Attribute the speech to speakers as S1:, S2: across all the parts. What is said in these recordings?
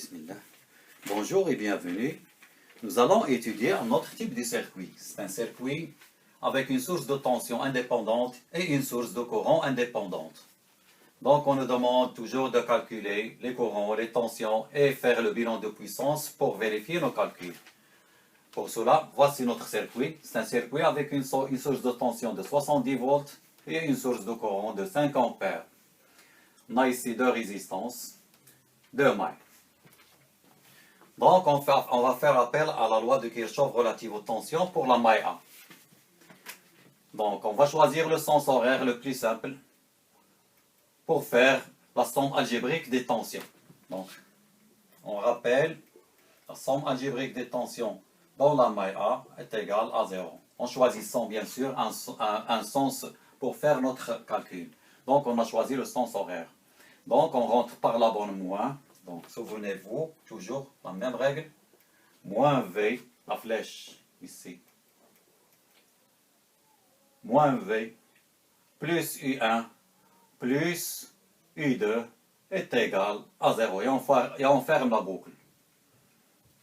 S1: Bismillah. Bonjour et bienvenue. Nous allons étudier un autre type de circuit. C'est un circuit avec une source de tension indépendante et une source de courant indépendante. Donc on nous demande toujours de calculer les courants, les tensions et faire le bilan de puissance pour vérifier nos calculs. Pour cela, voici notre circuit. C'est un circuit avec une source de tension de 70 volts et une source de courant de 5 ampères. On a ici deux résistances, 2 mailles. Donc, on va faire appel à la loi de Kirchhoff relative aux tensions pour la maille A. Donc, on va choisir le sens horaire le plus simple pour faire la somme algébrique des tensions. Donc, on rappelle, la somme algébrique des tensions dans la maille A est égale à 0. En choisissant, bien sûr, un sens pour faire notre calcul. Donc, on a choisi le sens horaire. Donc, on rentre par la bonne moins. Donc, souvenez-vous, toujours la même règle. Moins V, la flèche ici. Moins V plus U1 plus U2 est égal à 0. Et on ferme la boucle.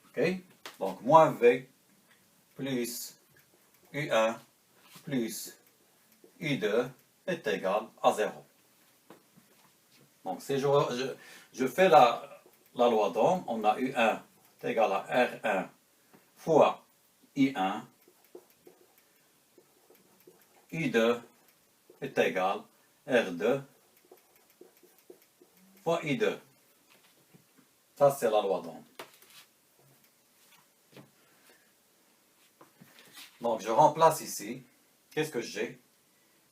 S1: OK? Donc, moins V plus U1 plus U2 est égal à 0. Donc, si je fais la loi d'Ohm, on a U1 est égal à R1 fois I1, U2 est égal à R2 fois I2. Ça, c'est la loi d'Ohm. Donc, je remplace ici. Qu'est-ce que j'ai?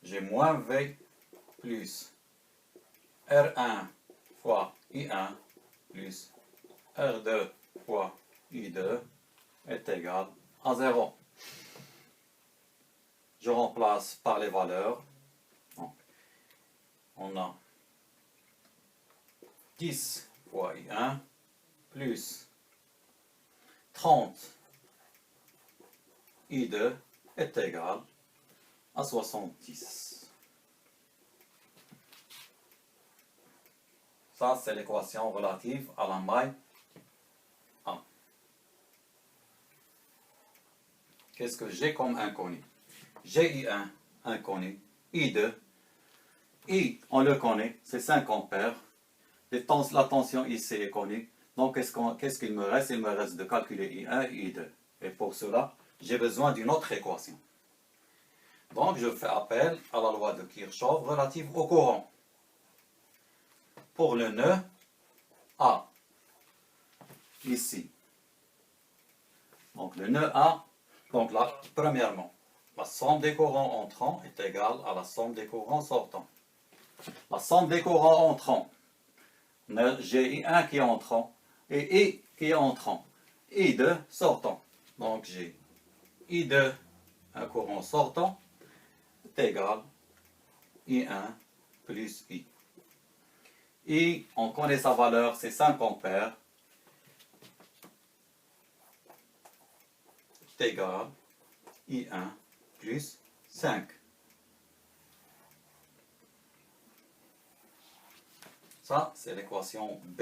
S1: J'ai moins V plus R1 fois I1 plus R2 fois I2 est égal à 0. Je remplace par les valeurs. Donc, on a 10 fois I1 plus 30 I2 est égal à 70. Ça, c'est l'équation relative à la maille A. Qu'est-ce que j'ai comme inconnu? J'ai I1 inconnu, I2. I, on le connaît, c'est 5 ampères. La tension ici est connue. Donc, qu'est-ce qu'il me reste? Il me reste de calculer I1 et I2. Et pour cela, j'ai besoin d'une autre équation. Donc, je fais appel à la loi de Kirchhoff relative au courant. Pour le nœud A, ici. Donc, le nœud A, donc là, premièrement, la somme des courants entrants est égale à la somme des courants sortants. La somme des courants entrants, j'ai I1 qui est entrant et I qui est entrant. I2 sortant. Donc, j'ai I2, un courant sortant, est égal à I1 plus I. I, on connaît sa valeur, c'est 5 ampères, est égal à I1 plus 5. Ça, c'est l'équation B.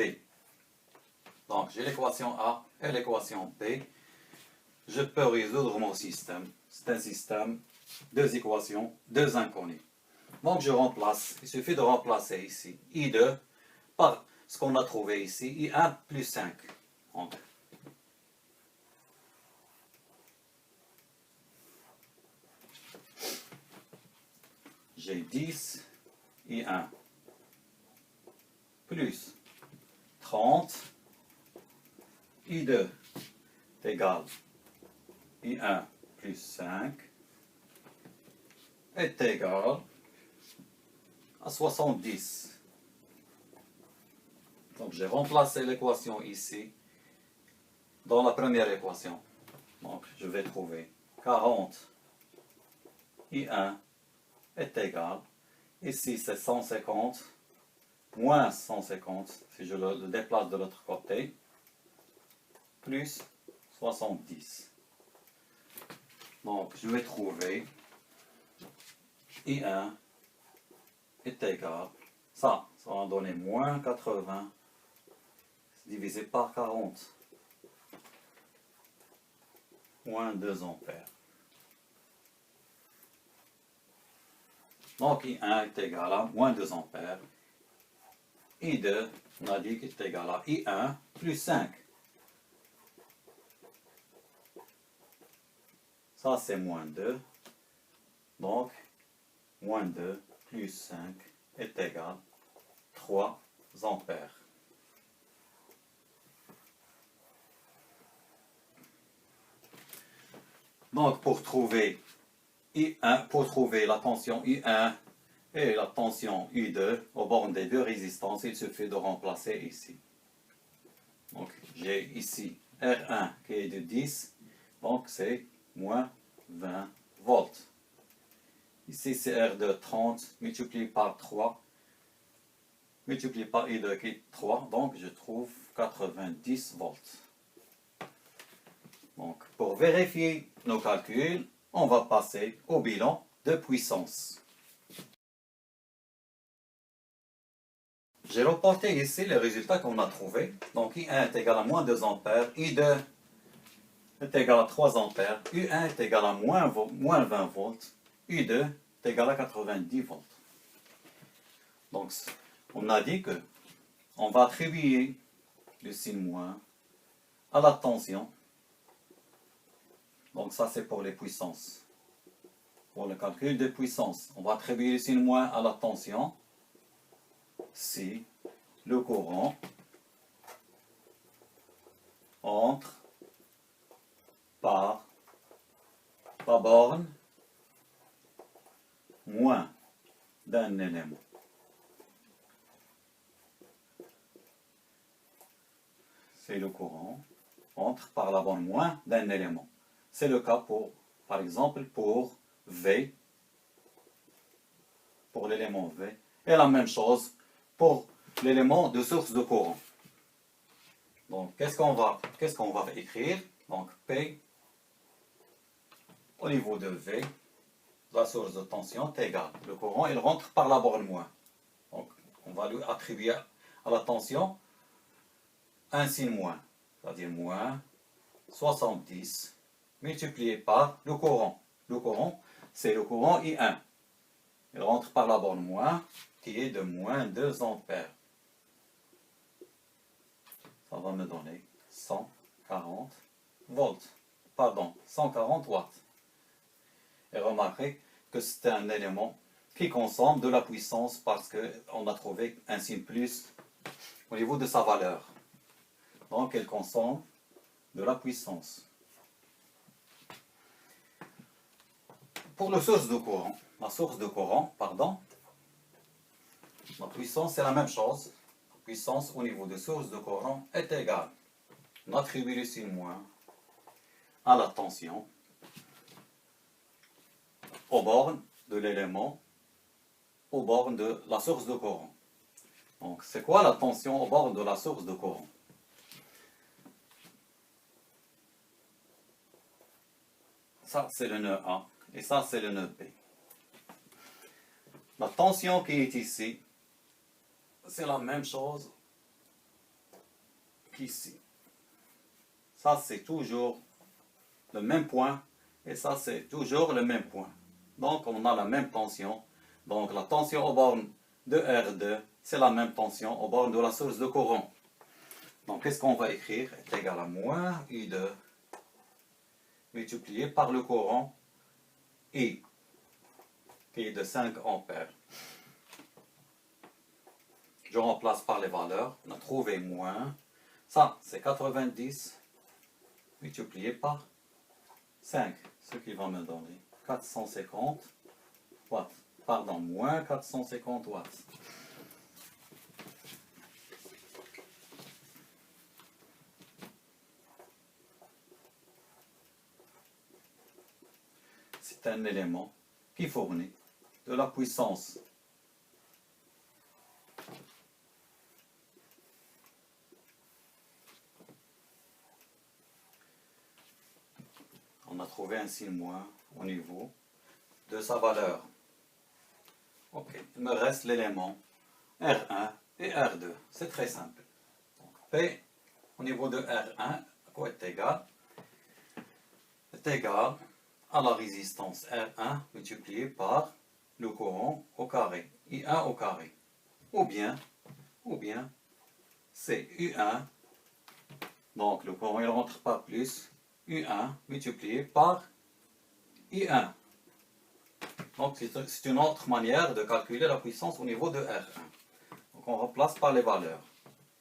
S1: Donc, j'ai l'équation A et l'équation B. Je peux résoudre mon système. C'est un système, deux équations, deux inconnus. Donc, je remplace. Il suffit de remplacer ici I2 par ce qu'on a trouvé ici, I1 plus 5. Donc, j'ai 10 I1 plus 30 I2 est égal à I1 plus 5 est égal à 70. Donc, j'ai remplacé l'équation ici dans la première équation. Donc, je vais trouver 40 I1 est égal. Ici, c'est 150 moins 150, si je le déplace de l'autre côté, plus 70. Donc, je vais trouver I1 est égal, ça va donner moins 80 divisé par 40. Moins 2 ampères. Donc I1 est égal à moins 2 ampères. I2, on a dit qu'il est égal à I1 plus 5. Ça c'est moins 2. Donc moins 2 plus 5 est égal à 3 ampères. Donc pour trouver I1, pour trouver la tension I1 et la tension I2 aux bornes des deux résistances, il suffit de remplacer ici. Donc j'ai ici R1 qui est de 10, donc c'est moins 20 volts. Ici c'est R2 30 multiplié par 3, multiplié par I2 qui est 3, donc je trouve 90 volts. Donc pour vérifier nos calculs, on va passer au bilan de puissance. J'ai reporté ici les résultats qu'on a trouvés. Donc I1 est égal à moins 2 ampères, I2 est égal à 3 ampères, U1 est égal à moins 20 volts, U2 est égal à 90 volts. Donc on a dit que on va attribuer le signe moins à la tension. Donc ça c'est pour les puissances. Pour le calcul des puissances, on va attribuer le signe moins à la tension si le courant entre par la borne moins d'un élément. C'est le courant entre par la borne moins d'un élément. C'est le cas pour, par exemple, pour V, pour l'élément V, et la même chose pour l'élément de source de courant. Donc, qu'est-ce qu'on va écrire? Donc, P au niveau de V, la source de tension est égale. Le courant, il rentre par la borne moins. Donc, on va lui attribuer à la tension un signe moins, c'est-à-dire moins 70 multiplié par le courant. Le courant, c'est le courant I1. Il rentre par la borne moins, qui est de moins 2 ampères. Ça va me donner 140 volts. Pardon, 140 watts. Et remarquez que c'est un élément qui consomme de la puissance parce qu'on a trouvé un signe plus au niveau de sa valeur. Donc, elle consomme de la puissance. Pour la source de courant, la puissance c'est la même chose. La puissance au niveau de source de courant est égale. On attribue le signe moins à la tension aux bornes de l'élément, aux bornes de la source de courant. Donc, c'est quoi la tension aux bornes de la source de courant? Ça, c'est le nœud A et ça, c'est le nœud B. La tension qui est ici, c'est la même chose qu'ici. Ça, c'est toujours le même point et ça, c'est toujours le même point. Donc, on a la même tension. Donc, la tension aux bornes de R2, c'est la même tension aux bornes de la source de courant. Donc, qu'est-ce qu'on va écrire? Est égal à moins I2 multiplié par le courant I, qui est de 5 ampères. Je remplace par les valeurs. On a trouvé moins. Ça, c'est 90 multiplié par 5, ce qui va me donner 450 watts. Pardon, moins 450 watts. C'est un élément qui fournit de la puissance. On a trouvé un signe moins au niveau de sa valeur. Ok, il me reste l'élément R1 et R2. C'est très simple. Donc, P au niveau de R1, quoi est égal? Est égal à la résistance R1 multiplié par le courant au carré, I1 au carré. Ou bien, c'est U1, donc le courant il rentre pas plus, U1 multiplié par I1. Donc c'est une autre manière de calculer la puissance au niveau de R1. Donc on remplace par les valeurs.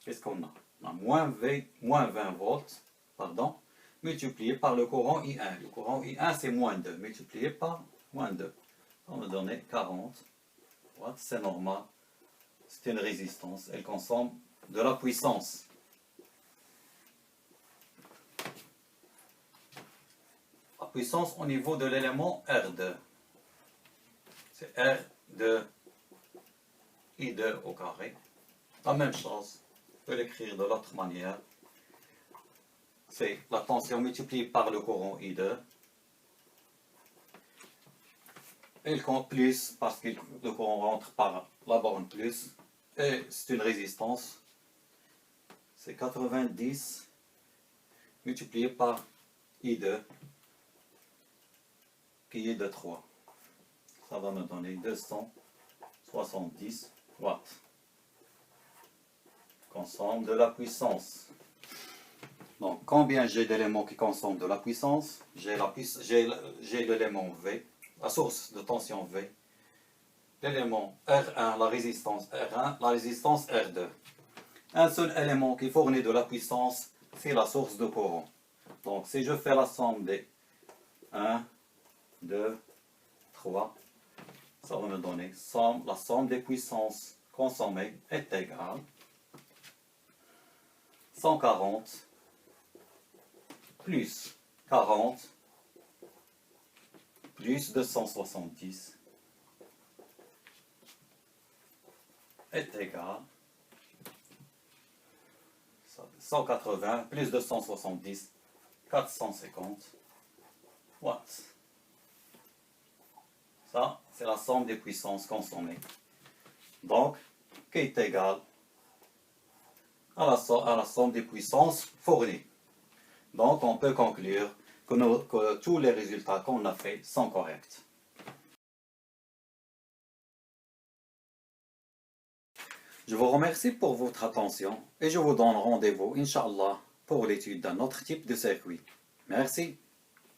S1: Qu'est-ce qu'on a? On a moins 20 volts, pardon, multiplié par le courant I1. Le courant I1 c'est moins 2, multiplié par moins 2. Ça va me donner 40 watts, c'est normal. C'est une résistance, elle consomme de la puissance. La puissance au niveau de l'élément R2. C'est R2 I2 au carré. La même chose, je peux l'écrire de l'autre manière. C'est la tension multipliée par le courant I2. Il compte plus parce que le courant rentre par la borne plus. Et c'est une résistance. C'est 90 multiplié par I2 qui est de 3. Ça va me donner 270 watts. Consomme de la puissance. Donc, combien j'ai d'éléments qui consomment de la puissance? J'ai l'élément V, la source de tension V. L'élément R1, la résistance R1, la résistance R2. Un seul élément qui fournit de la puissance, c'est la source de courant. Donc, si je fais la somme des 1, 2, 3, ça va me donner la somme des puissances consommées est égale 140 plus 40 plus 270 est égal 180 plus 270, 450 watts. Ça, c'est la somme des puissances consommées. Donc, qui est égal à la somme des puissances fournies. Donc, on peut conclure que tous les résultats qu'on a faits sont corrects. Je vous remercie pour votre attention et je vous donne rendez-vous, Inch'Allah, pour l'étude d'un autre type de circuit. Merci.